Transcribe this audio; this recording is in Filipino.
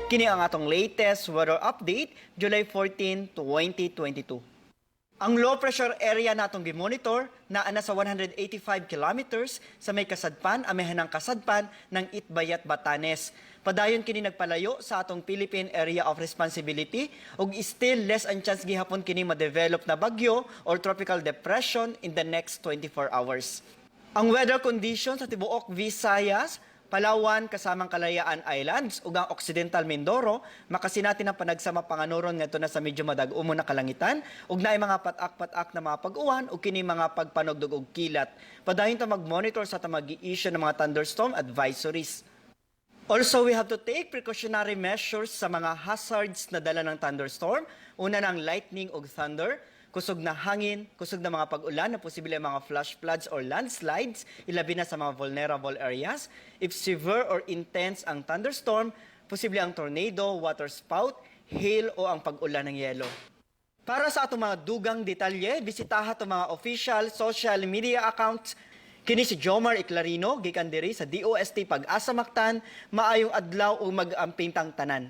Kini ang atong latest weather update, July 14, 2022. Ang low pressure area natong gimonitor na ana sa 185 kilometers sa may kasadpan, amihanang kasadpan ng Itbayat, Batanes. Padayon kini nagpalayo sa atong Philippine Area of Responsibility ug still less ang chance gihapon kini ma-develop na bagyo or tropical depression in the next 24 hours. Ang weather conditions sa tibuok Visayas, Palawan kasamang Kalayaan Islands ug ang Occidental Mindoro makasinati ng panagsama panganuron ngadto na sa medyo madag-umo na kalangitan ug naay mga patak-patak na mga pag-uwan ug kini mga pagpanugdog og kilat. Padayon ta mag-monitor sa ta mag-i-issue ng mga thunderstorm advisories. Also, we have to take precautionary measures sa mga hazards na dala ng thunderstorm. Una ng lightning ug thunder, kusog na hangin, kusog na mga pag-ulan na posible mga flash floods or landslides, ilabi na sa mga vulnerable areas. If severe or intense ang thunderstorm, posible ang tornado, water spout, hail o ang pag-ulan ng yelo. Para sa atong mga dugang detalye, bisitaha itong mga official social media accounts. Kini si Jomar Iclarino, gikan diri sa DOST Pag-asa Mactan, maayong adlaw o mag-amping tang tanan.